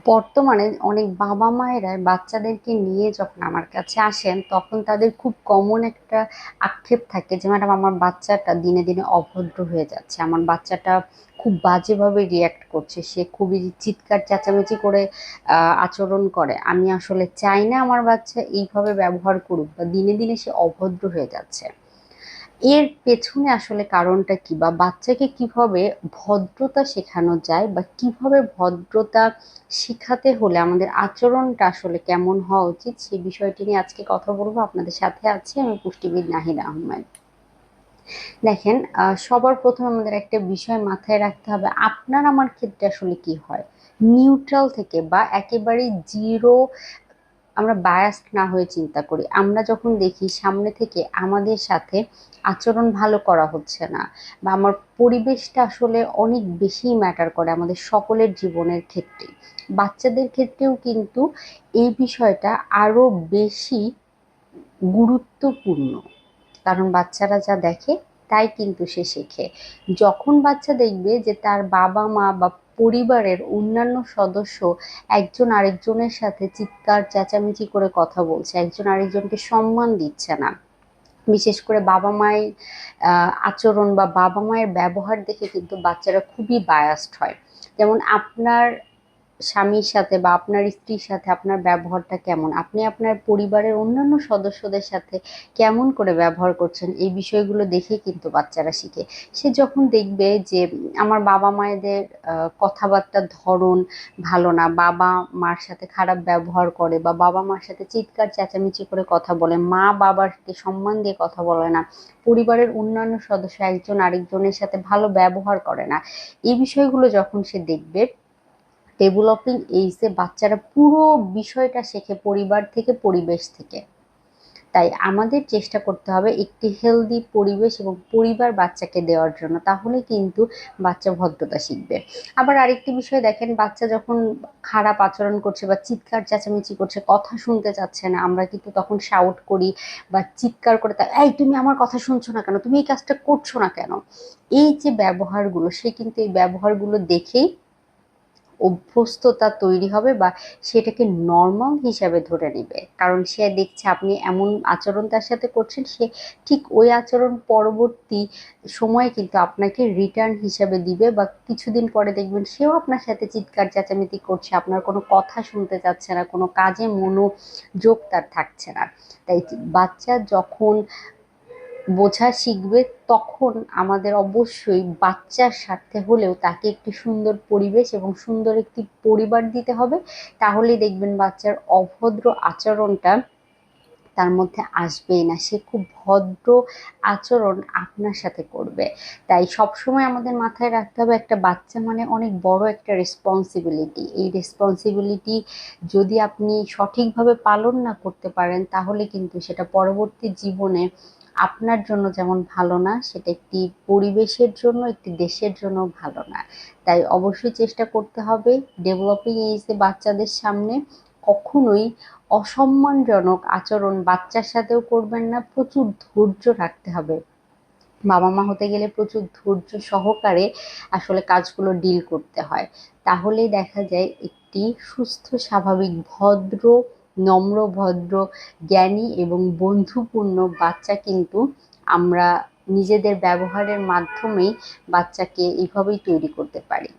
বর্তমানে অনেক বাবা মায়েরা বাচ্চাদেরকে নিয়ে যখন আমার কাছে আসেন তখন তাদের খুব কমন একটা আক্ষেপ থাকে যে ম্যাডাম আমার বাচ্চাটা দিনে দিনে অভদ্র হয়ে যাচ্ছে, আমার বাচ্চাটা খুব বাজেভাবে রিয়্যাক্ট করছে, সে খুবই চিৎকার চেঁচামেচি করে আচরণ করে। আমি আসলে চাই না আমার বাচ্চা এইভাবে ব্যবহার করুক, বা দিনে দিনে সে অভদ্র হয়ে যাচ্ছে। এর পেছনে আসলে কারণটা কি, বা বাচ্চাকে কিভাবে ভদ্রতা শেখানো যায়, বা কিভাবে ভদ্রতা শেখাতে হলে আমাদের আচরণটা আসলে কেমন হওয়া উচিত, সেই বিষয়টি নিয়ে আজকে কথা বলবো। আপনাদের সাথে আছি আমি পুষ্টিবিদ নাহিদ আহমেদ। দেখেন, সবার প্রথমে আমাদের একটা বিষয় মাথায় রাখতে হবে, আপনার আমার ক্ষেত্রে আসলে কি হয়। নিউট্রাল থেকে বা একেবারে জিরো আমরা বায়াসড না হয়ে চিন্তা করি। আমরা যখন দেখি সামনে থেকে আমাদের সাথে আচরণ ভালো করা হচ্ছে না, বা আমার পরিবেশটা আসলে অনেক বেশি ম্যাটার করে আমাদের সকলের জীবনের ক্ষেত্রে, বাচ্চাদের ক্ষেত্রেও কিন্তু এই বিষয়টা আরো বেশি গুরুত্বপূর্ণ। কারণ বাচ্চারা যা দেখে তাই কিন্তু সে শেখে। যখন বাচ্চা দেখবে যে তার বাবা মা বা পরিবারের অন্যান্য সদস্য একজন আরেকজনের সাথে চিৎকার চেঁচামেচি করে কথা বলছে, একজন আরেকজনকে সম্মান দিচ্ছে না, বিশেষ করে বাবা মায়ের আচরণ বা বাবা মায়ের ব্যবহার দেখে কিন্তু বাচ্চারা খুবই বায়াসড হয়। যেমন আপনার স্বামীর সাথে বা আপনার স্ত্রীর সাথে আপনার ব্যবহারটা কেমন, আপনি আপনার পরিবারের অন্যান্য সদস্যদের সাথে কেমন করে ব্যবহার করছেন, এই বিষয়গুলো দেখে কিন্তু বাচ্চারা শিখে। সে যখন দেখবে যে আমার বাবা মায়েদের কথাবার্তার ধরন ভালো না, বাবা মার সাথে খারাপ ব্যবহার করে, বা বাবা মার সাথে চিৎকার চেঁচামেচি করে কথা বলে, মা বাবাকে সম্মান দিয়ে কথা বলে না, পরিবারের অন্যান্য সদস্য একজন আরেকজনের সাথে ভালো ব্যবহার করে না, এই বিষয়গুলো যখন সে দেখবে, ডেভেলপিং এইজে বাচ্চারা পুরো বিষয়টা শেখে পরিবার থেকে, পরিবেশ থেকে। তাই আমাদের চেষ্টা করতে হবে একটি হেলদি পরিবেশ এবং পরিবার বাচ্চাকে দেওয়ার জন্য, তাহলে কিন্তু বাচ্চা ভদ্রতা শিখবে। আবার আরেকটি বিষয় দেখেন, বাচ্চা যখন খারাপ আচরণ করছে বা চিৎকার চেঁচামেচি করছে, কথা শুনতে চাচ্ছে না, আমরা কিন্তু তখন শাউট করি বা চিৎকার করে এই তুমি আমার কথা শুনছো না কেন, তুমি এই কাজটা করছো না কেন, এই যে ব্যবহারগুলো, সে কিন্তু এই ব্যবহারগুলো দেখেই অভ্যস্ততা তৈরি হবে, বা সেটাকে নর্মাল হিসাবে ধরে নেবে। কারণ সে দেখছে আপনি এমন আচরণ তার সাথে করছেন, সে ঠিক ওই আচরণ পরবর্তী সময়ে কিন্তু আপনাকে রিটার্ন হিসাবে দিবে, বা কিছুদিন পরে দেখবেন সেও আপনার সাথে চিৎকার চেঁচামেচি করছে, আপনার কোনো কথা শুনতে চাচ্ছে না, কোনো কাজে মনোযোগ তার থাকছে না। তাই বাচ্চা যখন বোঝা শিখবে, তখন আমাদের অবশ্যই বাচ্চার স্বার্থে হলেও তাকে একটি সুন্দর পরিবেশ এবং সুন্দর একটি পরিবার দিতে হবে। তাহলেই দেখবেন বাচ্চার অভদ্র আচরণটা তার মধ্যে আসবেই না, সে খুব ভদ্র আচরণ আপনার সাথে করবে। তাই সবসময় আমাদের মাথায় রাখতে হবে, একটা বাচ্চা মানে অনেক বড় একটা রেসপন্সিবিলিটি। এই রেসপন্সিবিলিটি যদি আপনি সঠিকভাবে পালন না করতে পারেন, তাহলে কিন্তু সেটা পরবর্তী জীবনে আপনার জন্য যেমন ভালো না, সেটা একটি পরিবেশের জন্য, একটি দেশের জন্য ভালো না। তাই অবশ্যই চেষ্টা করতে হবে ডেভেলপিং এইজে বাচ্চাদের সামনে কখনোই অসম্মানজনক আচরণ বাচ্চার সাথেও করবেন না। প্রচুর ধৈর্য রাখতে হবে, বাবা মা হতে গেলে প্রচুর ধৈর্য সহকারে আসলে কাজগুলো ডিল করতে হয়। তাহলেই দেখা যায় একটি সুস্থ স্বাভাবিক ভদ্র, নম্র ভদ্র, জ্ঞানী এবং বন্ধুপূর্ণ বাচ্চা কিন্তু আমরা নিজেদের ব্যবহারের মাধ্যমেই বাচ্চাকে এইভাবেই তৈরি করতে পারি।